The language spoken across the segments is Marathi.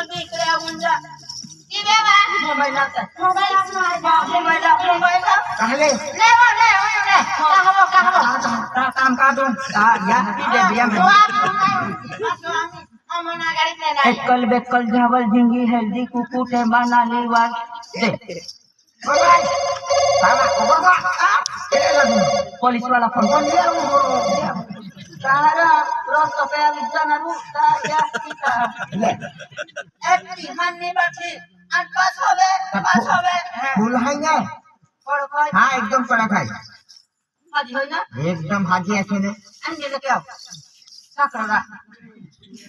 इकडे मुंजा की बेबा मोबाईल लागतात मोबाईल आपला मोबाईल कहले ले वो काम का दूं या दे दिया मैं अमना गाड़ी में ना एकल बेकल झावल झिंगी हेल्दी कुकुट है बनाली वाल दे पुलिस वाला phone Cara terus supaya bisa naru ya kita. Manni bachi pas hobe. फूल है ना और कोई हाँ एकदम कड़क है हाजी होई ना एकदम हाजी है ने अंजे ले क्या साकरा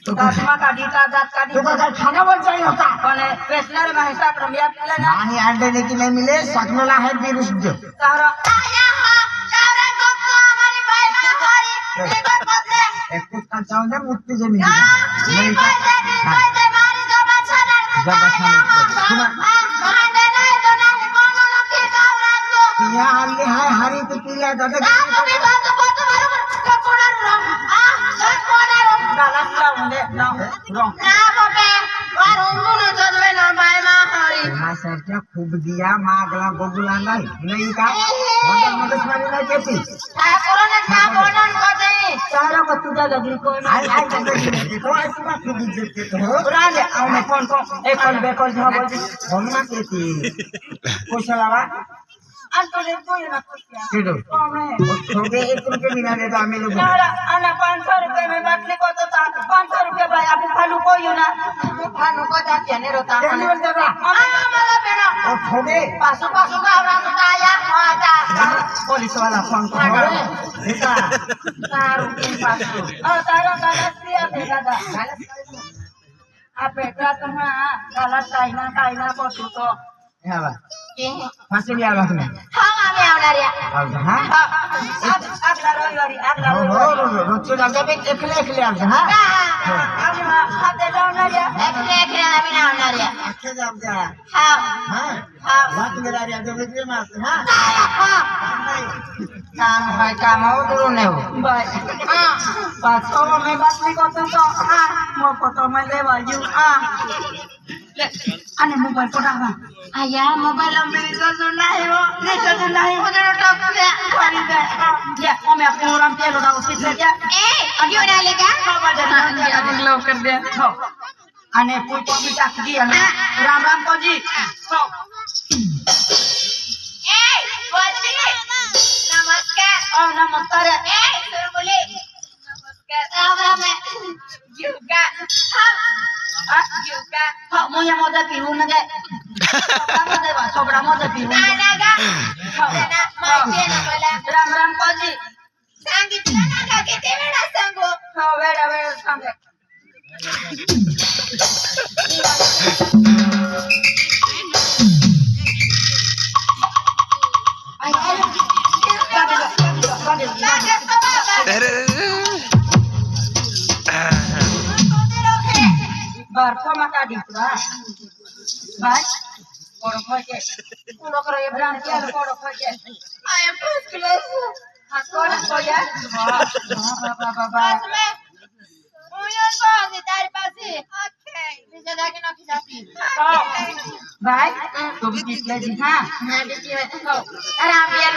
तो काटमा काटी का दांत काटी तो का खाना बन चाहिए होता कोने पेशनर में हिसाब रमिया पिले ना नहीं अंडे लेके नहीं मिले सकलोला है भी रुक जो तारा आया हां तारा गोको हमारी भाई मारी देखो बदले एक कुछ का चावल मुट्ठी जमीन नहीं का या हल्ली है हरी तो पिया दादा सरच्या खूप दिया मागला बघूला नाही का मदत मारी नाही त्याची सारा का तुझा लगली कोण राले आवने कोण कोण एकल बेकल झाबो होमना केती कोशलावा अंतरे कोई ना कुछ केडो छोटे 1 रुपए बिना दे तो आम्ही लोग ana 500 रुपए में बाटली को तो 500 रुपए भाई आप फालू को यो ना फालू को जाते ने रोता मला बेना और छोटे पासो का हमरा आया आजा पुलिस वाला फोन कर देखा तारू के पासो तारा गलत है दादा आप एकरा तो हां गलत कायना पटू तो है बा फांसी लिया बा तुम्हें हां आवे आवलारिया हां अगला रविवारी अगला हो रोचे लगे पे एकले आ हां अभी हां दे आवलारिया एकले आवी ना आवलारिया अच्छे जाम जा हां बात मेरा रे जब इतने मार हां काम है काम हो दूर नहीं हो भाई हां 500 में बाटली को तो हां मो फोटो में ले वाजू हां अने मोबाइल पड़ा आया मोबाइल मेरी तो नहीं हो नहीं तो नहीं हो जरा टॉप से खरीद दे या हमें अपने राम पे लौटा उसी से क्या ए क्यों डालेगा बाजार लोग कर दे हो अने कोई को भी टाक दिया ना राम को जी हो ए बोलती नमस्कार नमस्कार ए सुर बोले नमस्कार Ram juga juga kok mau yang mau tapi huna deh kamu deh pak sobra mau tapi huna ada gak mau dia nama ram koji sanggit mana kita mana sanggup oh beda sanggup Barco maka di tuah, baik, orang pakai, orang kerja berangkat, orang pakai, ayam plus kelas, sekolah saja, Uyan pasti dari pasti, oke, bisa lagi nak kisati, baik, tuh bisnis lagi, ha, rampian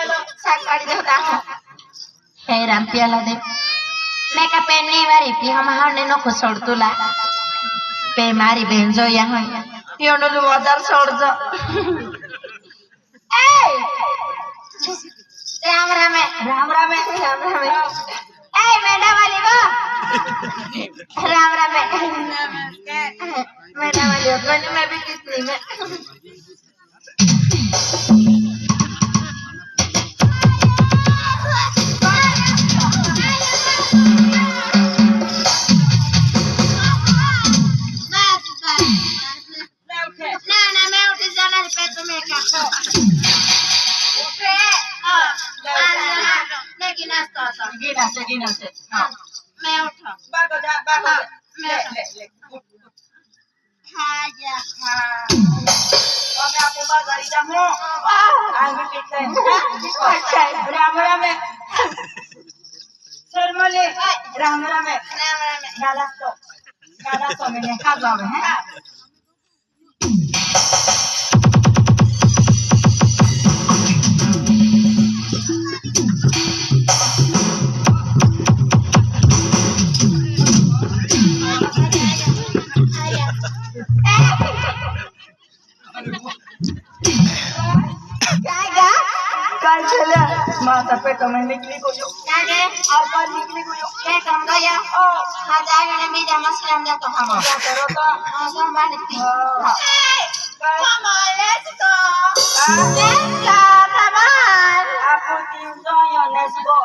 lo, sakari deh tak, hey rampian lo deh. मैं का पहनने वाली भी हम हमने नो को छोड़ तुला पे मारी बहन जो यहाँ यो नो जो वादर छोड़ जो ए राम ए मैडम वाली वो राम मैडम वाली हो तो मैं भी कितनी में Gina se. मैं उठा बागो जा बागो ले खाजा और मैं आपको बाजारी जाऊं आगे पीछे राम शर्मले राम गालास तो गाला તમે ને ખાજો આવે હે काय झालं माझा पेट में निकली गयो आपा निकली गयो आपको तीन जाया लेट्स गो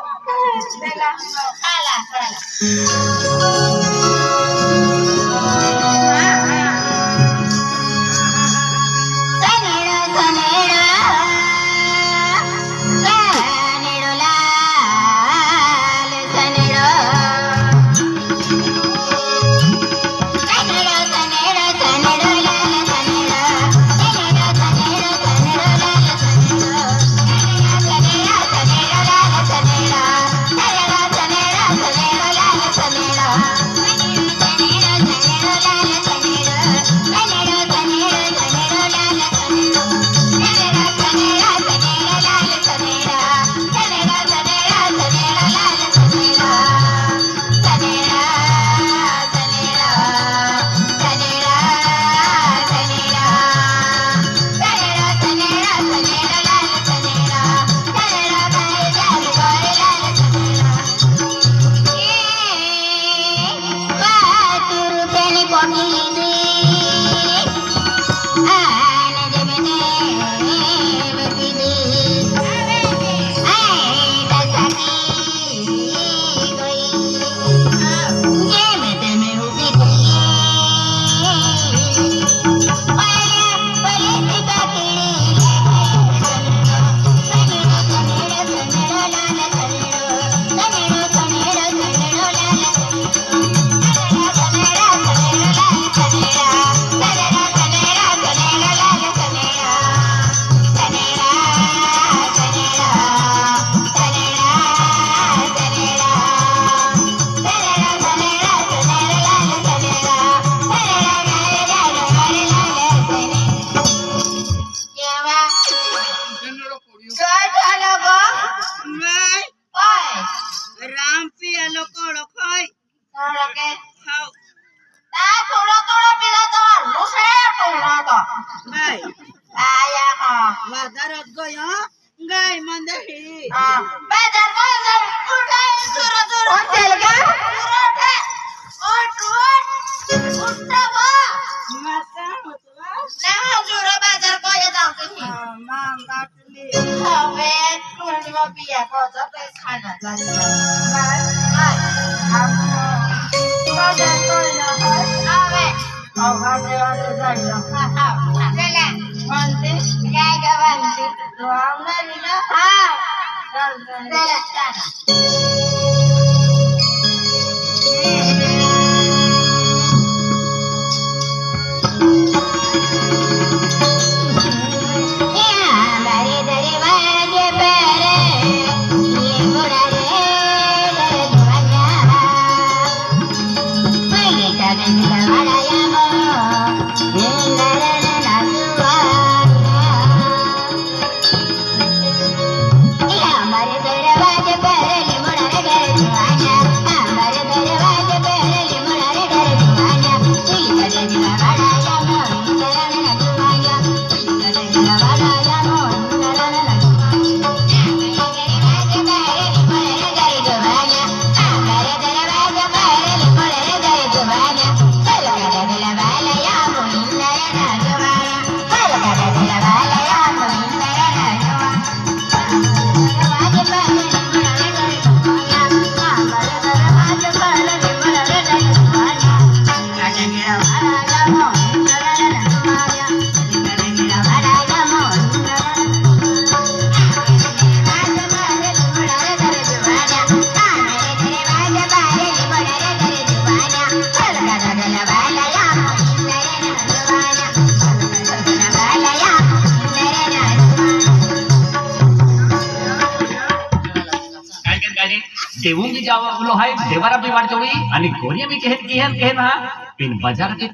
देवून बी जावं हाय देवारा बी वाट जावी आणि गोरिया बी केहन केहन केहन हा पिन बाजार की